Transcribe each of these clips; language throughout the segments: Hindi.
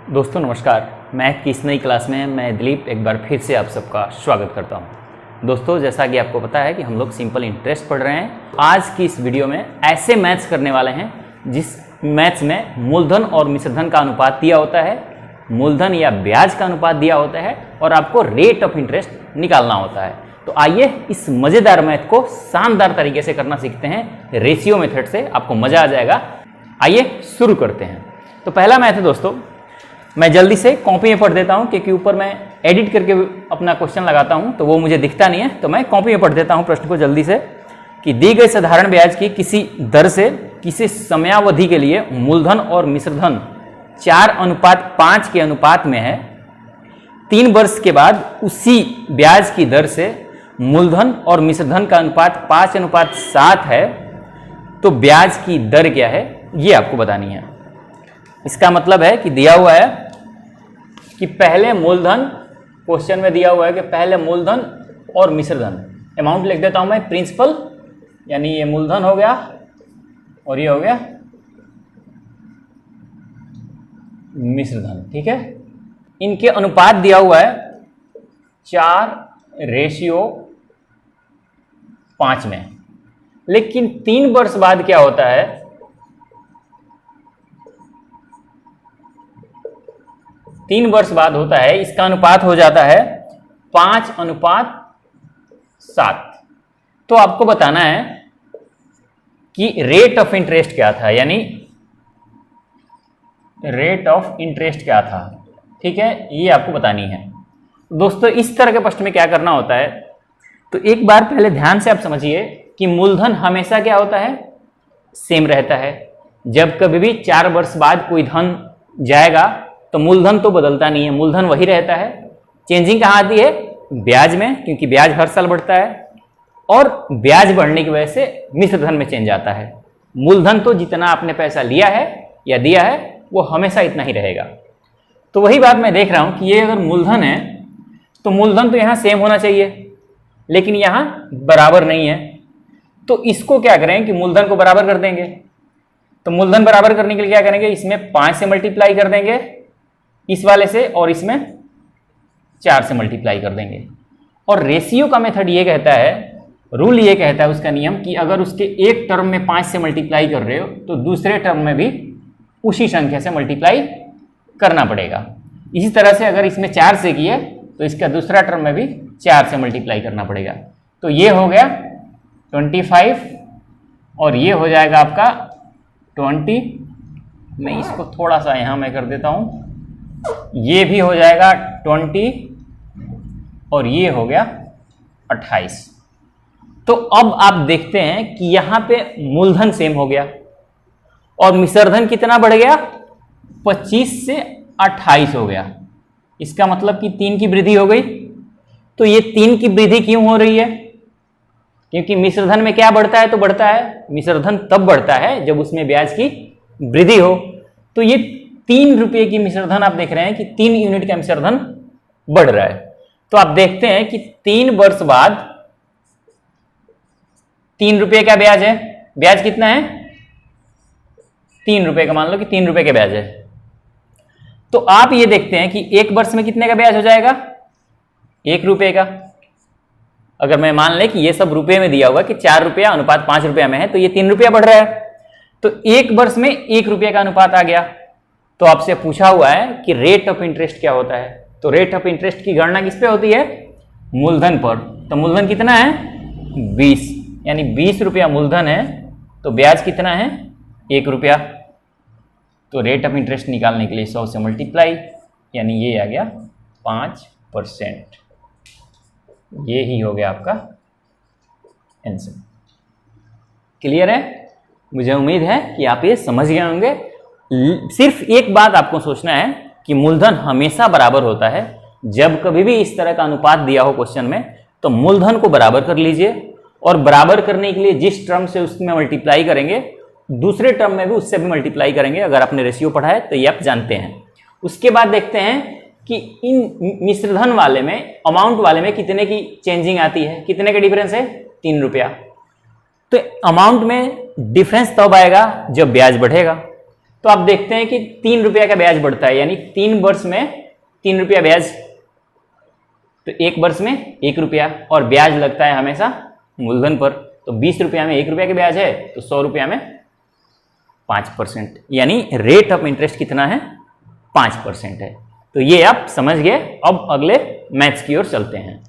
दोस्तों नमस्कार, मैथ की इस नई क्लास में मैं दिलीप एक बार फिर से आप सबका स्वागत करता हूं। दोस्तों जैसा कि आपको पता है कि हम लोग सिंपल इंटरेस्ट पढ़ रहे हैं। आज की इस वीडियो में ऐसे मैथ्स करने वाले हैं जिस मैथ्स में मूलधन और मिश्रधन का अनुपात दिया होता है, मूलधन या ब्याज का अनुपात दिया होता है और आपको रेट ऑफ इंटरेस्ट निकालना होता है। तो आइए इस मज़ेदार मैथ को शानदार तरीके से करना सीखते हैं रेशियो मेथड से, आपको मज़ा आ जाएगा। आइए शुरू करते हैं। तो पहला मैथ है दोस्तों, मैं जल्दी से कॉपी में पढ़ देता हूं क्योंकि ऊपर मैं एडिट करके अपना क्वेश्चन लगाता हूं तो वो मुझे दिखता नहीं है, तो मैं कॉपी में पढ़ देता हूं प्रश्न को जल्दी से कि दी गई साधारण ब्याज की किसी दर से किसी समयावधि के लिए मूलधन और मिश्रधन 4:5 के अनुपात में है। 3 वर्ष के बाद उसी ब्याज की दर से मूलधन और मिश्रधन का अनुपात 5:7 है, तो ब्याज की दर क्या है ये आपको बतानी है। इसका मतलब है कि दिया हुआ है कि पहले मूलधन, क्वेश्चन में दिया हुआ है कि पहले मूलधन और मिश्रधन, अमाउंट लिख देता हूं मैं प्रिंसिपल, यानी ये मूलधन हो गया और ये हो गया मिश्रधन, ठीक है। इनके अनुपात दिया हुआ है 4:5 में, लेकिन 3 वर्ष बाद क्या होता है, 3 वर्ष बाद होता है इसका अनुपात हो जाता है 5:7। तो आपको बताना है कि रेट ऑफ इंटरेस्ट क्या था, यानी रेट ऑफ इंटरेस्ट क्या था, ठीक है, ये आपको बतानी है। दोस्तों इस तरह के प्रश्न में क्या करना होता है, तो एक बार पहले ध्यान से आप समझिए कि मूलधन हमेशा क्या होता है, सेम रहता है। जब कभी भी 4 वर्ष बाद कोई धन जाएगा तो मूलधन तो बदलता नहीं है, मूलधन वही रहता है। चेंजिंग कहाँ आती है, ब्याज में, क्योंकि ब्याज हर साल बढ़ता है और ब्याज बढ़ने की वजह से मिश्रधन में चेंज आता है। मूलधन तो जितना आपने पैसा लिया है या दिया है वो हमेशा इतना ही रहेगा। तो वही बात मैं देख रहा हूं कि ये अगर मूलधन है तो मूलधन तो यहाँ सेम होना चाहिए, लेकिन यहाँ बराबर नहीं है। तो इसको क्या करें कि मूलधन को बराबर कर देंगे। तो मूलधन बराबर करने के लिए क्या करेंगे, इसमें 5 से मल्टीप्लाई कर देंगे इस वाले से, और इसमें 4 से मल्टीप्लाई कर देंगे। और रेशियो का मेथड ये कहता है, रूल ये कहता है उसका नियम, कि अगर उसके एक टर्म में 5 से मल्टीप्लाई कर रहे हो तो दूसरे टर्म में भी उसी संख्या से मल्टीप्लाई करना पड़ेगा। इसी तरह से अगर इसमें 4 से किए तो इसका दूसरा टर्म में भी 4 से मल्टीप्लाई करना पड़ेगा। तो ये हो गया 25 और ये हो जाएगा आपका 20। मैं इसको थोड़ा सा यहाँ मैं कर देता हूँ, ये भी हो जाएगा 20 और ये हो गया 28। तो अब आप देखते हैं कि यहां पे मूलधन सेम हो गया और मिश्रधन कितना बढ़ गया, 25 से 28 हो गया। इसका मतलब कि 3 की वृद्धि हो गई। तो ये 3 की वृद्धि क्यों हो रही है, क्योंकि मिश्रधन में क्या बढ़ता है, तो बढ़ता है, मिश्रधन तब बढ़ता है जब उसमें ब्याज की वृद्धि हो। तो ये 3 रुपये की मिश्रधन आप देख रहे हैं कि 3 यूनिट का मिश्रधन बढ़ रहा है। तो आप देखते हैं कि 3 वर्ष बाद 3 रुपये का ब्याज है, ब्याज कितना है 3 रुपये का, मान लो कि 3 रुपये का ब्याज है। तो आप ये देखते हैं कि 1 वर्ष में कितने का ब्याज हो जाएगा, 1 रुपये का। अगर मैं मान लें कि ये सब रुपये में दिया हुआ कि 4 रुपया अनुपात 5 रुपया में है, तो ये 3 रुपया बढ़ रहा है। तो 1 वर्ष में 1 रुपये का अनुपात आ गया। तो आपसे पूछा हुआ है कि रेट ऑफ इंटरेस्ट क्या होता है। तो रेट ऑफ इंटरेस्ट की गणना किस पे होती है, मूलधन पर। तो मूलधन कितना है 20, यानी 20 रुपया मूलधन है, तो ब्याज कितना है 1 रुपया। तो रेट ऑफ इंटरेस्ट निकालने के लिए 100 से मल्टीप्लाई, यानी ये आ गया 5%। ये ही हो गया आपका आंसर। क्लियर है, मुझे उम्मीद है कि आप ये समझ गए होंगे। सिर्फ एक बात आपको सोचना है कि मूलधन हमेशा बराबर होता है। जब कभी भी इस तरह का अनुपात दिया हो क्वेश्चन में, तो मूलधन को बराबर कर लीजिए और बराबर करने के लिए जिस टर्म से उसमें मल्टीप्लाई करेंगे दूसरे टर्म में भी उससे भी मल्टीप्लाई करेंगे। अगर आपने रेशियो पढ़ा है तो ये आप जानते हैं। उसके बाद देखते हैं कि इन मिश्रधन वाले में, अमाउंट वाले में कितने की चेंजिंग आती है, कितने का डिफरेंस है 3 रुपया। तो अमाउंट में डिफरेंस तब आएगा जब ब्याज बढ़ेगा। तो आप देखते हैं कि 3 रुपया का ब्याज बढ़ता है, यानी 3 वर्ष में 3 रुपया ब्याज, तो 1 वर्ष में 1 रुपया, और ब्याज लगता है हमेशा मूलधन पर। तो 20 रुपया में 1 रुपया का ब्याज है, तो 100 रुपया में 5%, यानी रेट ऑफ इंटरेस्ट कितना है? 5% है। तो ये आप समझ गए। अब अगले मैथ्स की ओर चलते हैं।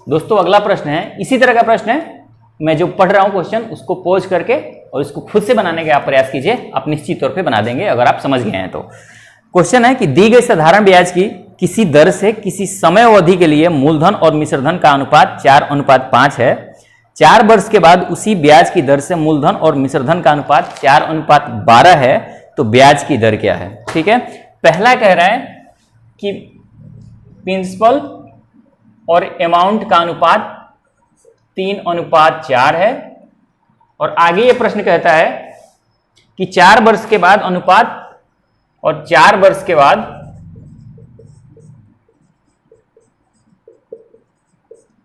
दोस्तों अगला प्रश्न है, इसी तरह का प्रश्न है, मैं जो पढ़ रहा हूं क्वेश्चन उसको पॉज करके और इसको खुद से बनाने का आप प्रयास कीजिए, आप निश्चित तौर पे बना देंगे अगर आप समझ गए हैं तो। क्वेश्चन है कि दी गई साधारण ब्याज की किसी दर से किसी समय अवधि के लिए मूलधन और मिश्रधन का अनुपात 4:5 है। 4 वर्ष के बाद उसी ब्याज की दर से मूलधन और मिश्रधन का अनुपात 4:12 है, तो ब्याज की दर क्या है? ठीक है, पहला कह रहा है कि प्रिंसिपल और अमाउंट का अनुपात 3:4 है, और आगे ये प्रश्न कहता है कि 4 वर्ष के बाद अनुपात, और 4 वर्ष के बाद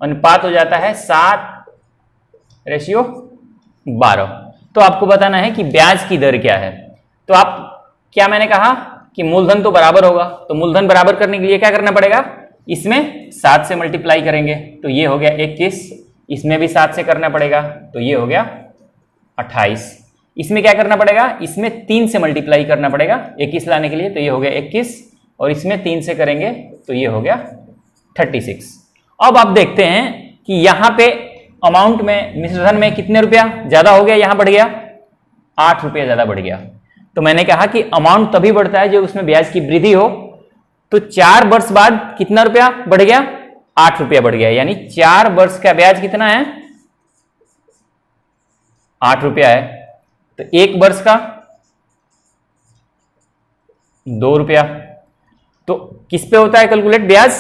अनुपात हो जाता है 7:12। तो आपको बताना है कि ब्याज की दर क्या है। तो आप क्या, मैंने कहा कि मूलधन तो बराबर होगा, तो मूलधन बराबर करने के लिए क्या करना पड़ेगा? इसमें 7 से मल्टीप्लाई करेंगे, तो ये हो गया 21, इसमें भी 7 से करना पड़ेगा, तो ये हो गया 28। इसमें क्या करना पड़ेगा? इसमें 3 से मल्टीप्लाई करना पड़ेगा 21 लाने के लिए, तो ये हो गया 21, और इसमें 3 से करेंगे तो ये हो गया 36। अब आप देखते हैं कि यहां पे अमाउंट में, मिश्रधन में कितने रुपया ज्यादा हो गया? यहां बढ़ गया 8 रुपया ज्यादा बढ़ गया। तो मैंने कहा कि अमाउंट तभी बढ़ता है जब उसमें ब्याज की वृद्धि हो। तो 4 वर्ष बाद कितना रुपया बढ़ गया? 8 रुपया बढ़ गया, यानी 4 वर्ष का ब्याज कितना है? 8 रुपया है। तो 1 वर्ष का 2 रुपया। तो किस पे होता है कैलकुलेट ब्याज?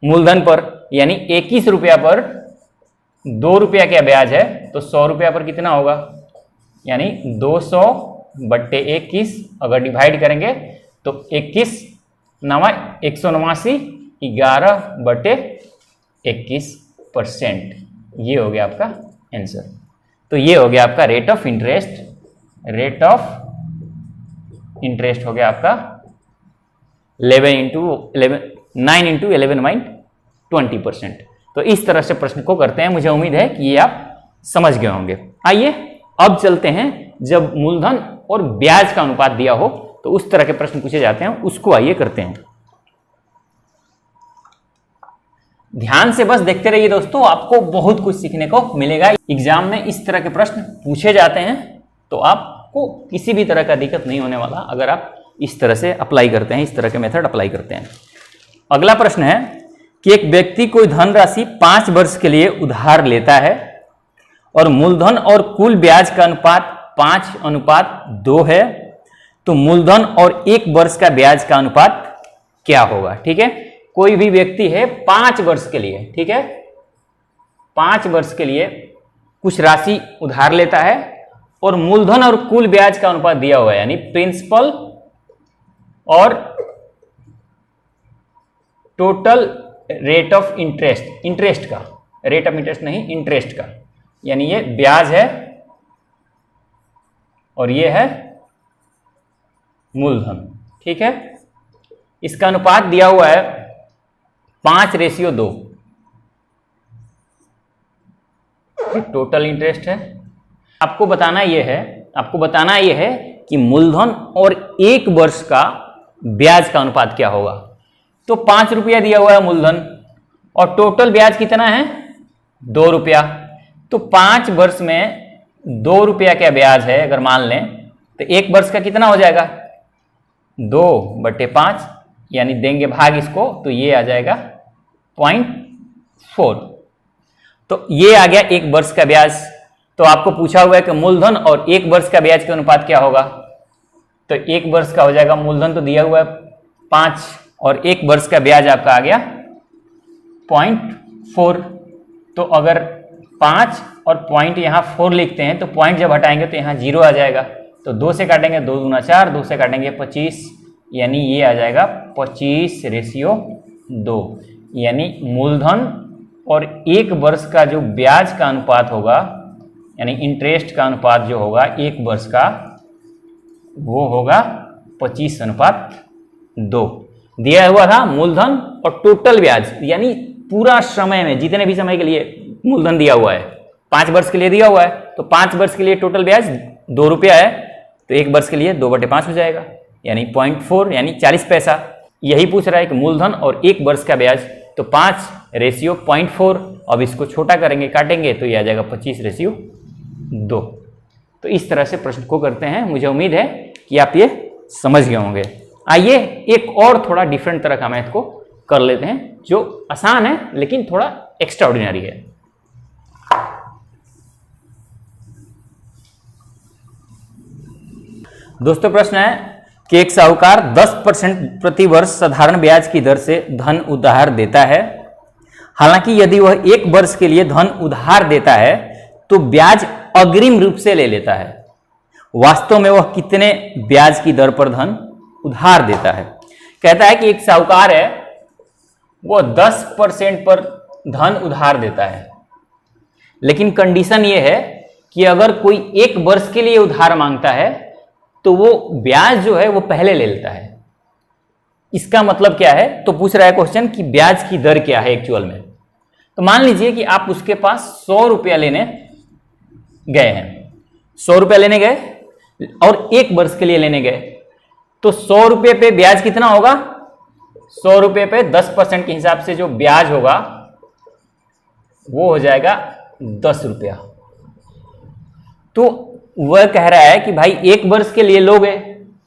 मूलधन पर, यानी 21 रुपया पर 2 रुपया क्या ब्याज है, तो 100 रुपया पर कितना होगा? यानी 200/21 अगर डिवाइड करेंगे तो 21 नवा 189, 11/21%। ये हो गया आपका आंसर। तो ये हो गया आपका rate of interest. Rate of interest हो गया आपका 9 × 11/20%। तो इस तरह से प्रश्न को करते हैं। मुझे उम्मीद है कि ये आप समझ गए होंगे। आइए अब चलते हैं, जब मूलधन और ब्याज का अनुपात दिया हो तो उस तरह के प्रश्न पूछे जाते हैं, उसको आइए करते हैं। ध्यान से बस देखते रहिए दोस्तों, आपको बहुत कुछ सीखने को मिलेगा। एग्जाम में इस तरह के प्रश्न पूछे जाते हैं, तो आपको किसी भी तरह का दिक्कत नहीं होने वाला अगर आप इस तरह से अप्लाई करते हैं, इस तरह के मेथड अप्लाई करते हैं। अगला प्रश्न है कि एक व्यक्ति कोई धनराशि 5 वर्ष के लिए उधार लेता है और मूलधन और कुल ब्याज का अनुपात 5:2 है, तो मूलधन और 1 वर्ष का ब्याज का अनुपात क्या होगा? ठीक है, कोई भी व्यक्ति है 5 वर्ष के लिए, ठीक है, 5 वर्ष के लिए कुछ राशि उधार लेता है और मूलधन और कुल ब्याज का अनुपात दिया हुआ है, यानी प्रिंसिपल और total rate of interest, interest का, रेट ऑफ इंटरेस्ट नहीं, इंटरेस्ट का, यानी ये ब्याज है और ये है मूलधन। ठीक है, इसका अनुपात दिया हुआ है 5:2। टोटल इंटरेस्ट है। आपको बताना यह है कि मूलधन और 1 वर्ष का ब्याज का अनुपात क्या होगा। तो 5 रुपया दिया हुआ है मूलधन और टोटल ब्याज कितना है? 2 रुपया। तो 5 वर्ष में 2 रुपया क्या ब्याज है अगर मान लें, तो 1 वर्ष का कितना हो जाएगा? 2/5, यानी देंगे भाग इसको, तो ये आ जाएगा 0.4। तो ये आ गया 1 वर्ष का ब्याज। तो आपको पूछा हुआ है कि मूलधन और 1 वर्ष का ब्याज का अनुपात क्या होगा, तो 1 वर्ष का हो जाएगा, मूलधन तो दिया हुआ है 5 और 1 वर्ष का ब्याज आपका आ गया 0.4। तो अगर 5 और पॉइंट यहाँ 4 लिखते हैं तो पॉइंट जब हटाएंगे तो यहाँ 0 आ जाएगा, तो 2 से काटेंगे 2 दूना 4, 2 से काटेंगे 25, यानी ये आ जाएगा 25:2, यानी मूलधन और 1 वर्ष का जो ब्याज का अनुपात होगा, यानी इंटरेस्ट का अनुपात जो होगा 1 वर्ष का, वो होगा 25:2। दिया हुआ था मूलधन और टोटल ब्याज, यानी पूरा समय में जितने भी समय के लिए मूलधन दिया हुआ है, 5 वर्ष के लिए दिया हुआ है, तो 5 वर्ष के लिए टोटल ब्याज 2 रुपया है, तो 1 वर्ष के लिए 2/5 हो जाएगा, यानी 0.4 यानी 40 पैसा। यही पूछ रहा है कि मूलधन और 1 वर्ष का ब्याज, तो 5:0.4। अब इसको छोटा करेंगे, काटेंगे, तो ये आ जाएगा 25:2। तो इस तरह से प्रश्न को करते हैं। मुझे उम्मीद है कि आप ये समझ गए होंगे। आइए एक और थोड़ा डिफरेंट तरह का मैथ को कर लेते हैं, जो आसान है लेकिन थोड़ा एक्स्ट्रा ऑर्डिनरी है। दोस्तों प्रश्न है कि एक साहूकार 10% प्रति वर्ष साधारण ब्याज की दर से धन उधार देता है। हालांकि यदि वह 1 वर्ष के लिए धन उधार देता है तो ब्याज अग्रिम रूप से ले लेता है। वास्तव में वह कितने ब्याज की दर पर धन उधार देता है? कहता है कि एक साहूकार है, वो 10% पर धन उधार देता है, लेकिन कंडीशन ये है कि अगर कोई 1 वर्ष के लिए उधार मांगता है तो वो ब्याज जो है वो पहले ले लेता है। इसका मतलब क्या है? तो पूछ रहा है क्वेश्चन कि ब्याज की दर क्या है एक्चुअल में। तो मान लीजिए कि आप उसके पास 100 रुपया लेने गए हैं, 100 रुपया लेने गए और 1 वर्ष के लिए लेने गए, तो 100 रुपये पे ब्याज कितना होगा? 100 रुपये पे 10% के हिसाब से जो ब्याज होगा वो हो जाएगा 10 रुपया। तो वह कह रहा है कि भाई 1 वर्ष के लिए लोगे,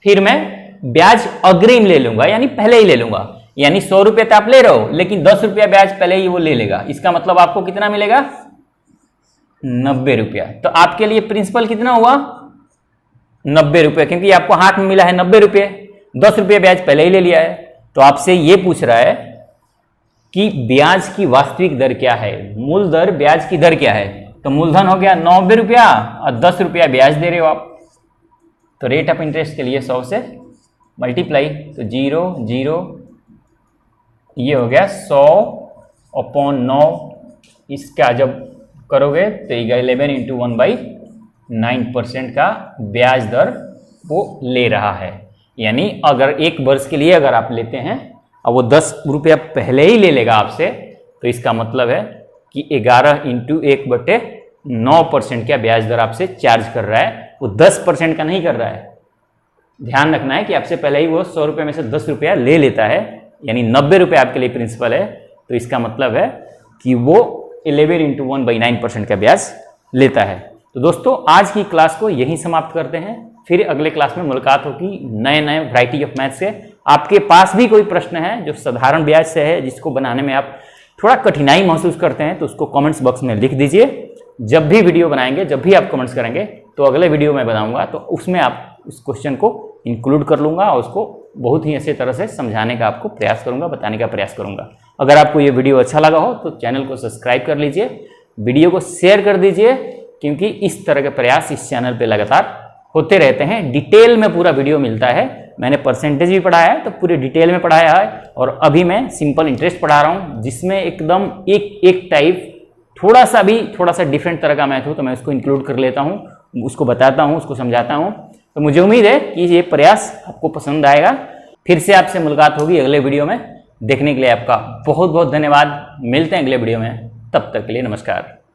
फिर मैं ब्याज अग्रिम ले लूंगा, यानी पहले ही ले लूंगा, यानी 100 रुपये तो आप ले रहे हो लेकिन 10 रुपया ब्याज पहले ही वो ले लेगा। इसका मतलब आपको कितना मिलेगा? 90 रुपया। तो आपके लिए प्रिंसिपल कितना हुआ? 90 रुपये, क्योंकि आपको हाथ में मिला है 90 रुपये, 10 रुपये ब्याज पहले ही ले लिया है। तो आपसे ये पूछ रहा है कि ब्याज की वास्तविक दर क्या है, मूल दर, ब्याज की दर क्या है। तो मूलधन हो गया 90 रुपया और 10 रुपया ब्याज दे रहे हो आप, तो रेट ऑफ इंटरेस्ट के लिए 100 से मल्टीप्लाई, तो 0 0, ये हो गया 100/9। इसका जब करोगे तो 11 × 1/9% का ब्याज दर वो ले रहा है। यानी अगर 1 वर्ष के लिए अगर आप लेते हैं और वो 10 रुपया पहले ही ले लेगा आपसे, तो इसका मतलब है कि 11 × 1/9% का ब्याज दर आपसे चार्ज कर रहा है, वो 10% का नहीं कर रहा है। ध्यान रखना है कि आपसे पहले ही वो 100 रुपये में से 10 रुपया ले लेता है, यानी 90 रुपये आपके लिए प्रिंसिपल है। तो इसका मतलब है कि वो 11 × 1/9% का ब्याज लेता है। तो दोस्तों आज की क्लास को यहीं समाप्त करते हैं, फिर अगले क्लास में मुलाकात होगी नए नए वैरायटी ऑफ मैथ से। आपके पास भी कोई प्रश्न है जो साधारण ब्याज से है, जिसको बनाने में आप थोड़ा कठिनाई महसूस करते हैं, तो उसको कमेंट्स बॉक्स में लिख दीजिए। जब भी वीडियो बनाएंगे, जब भी आप कमेंट्स करेंगे, तो अगले वीडियो में बनाऊंगा, तो उसमें आप उस क्वेश्चन को इंक्लूड कर लूंगा और उसको बहुत ही अच्छे तरह से समझाने का आपको प्रयास करूंगा, बताने का प्रयास करूंगा। अगर आपको ये वीडियो अच्छा लगा हो तो चैनल को सब्सक्राइब कर लीजिए, वीडियो को शेयर कर दीजिए, क्योंकि इस तरह के प्रयास इस चैनल पे लगातार होते रहते हैं। डिटेल में पूरा वीडियो मिलता है, मैंने परसेंटेज भी पढ़ाया है, तो पूरे डिटेल में पढ़ाया है, और अभी मैं सिंपल इंटरेस्ट पढ़ा रहा हूँ, जिसमें एकदम एक टाइप थोड़ा सा डिफरेंट तरह का मैथ हो, तो मैं उसको इंक्लूड कर लेता हूँ, उसको बताता हूँ, उसको समझाता हूँ। तो मुझे उम्मीद है कि ये प्रयास आपको पसंद आएगा। फिर से आपसे मुलाकात होगी अगले वीडियो में। देखने के लिए आपका बहुत बहुत धन्यवाद। मिलते हैं अगले वीडियो में, तब तक के लिए नमस्कार।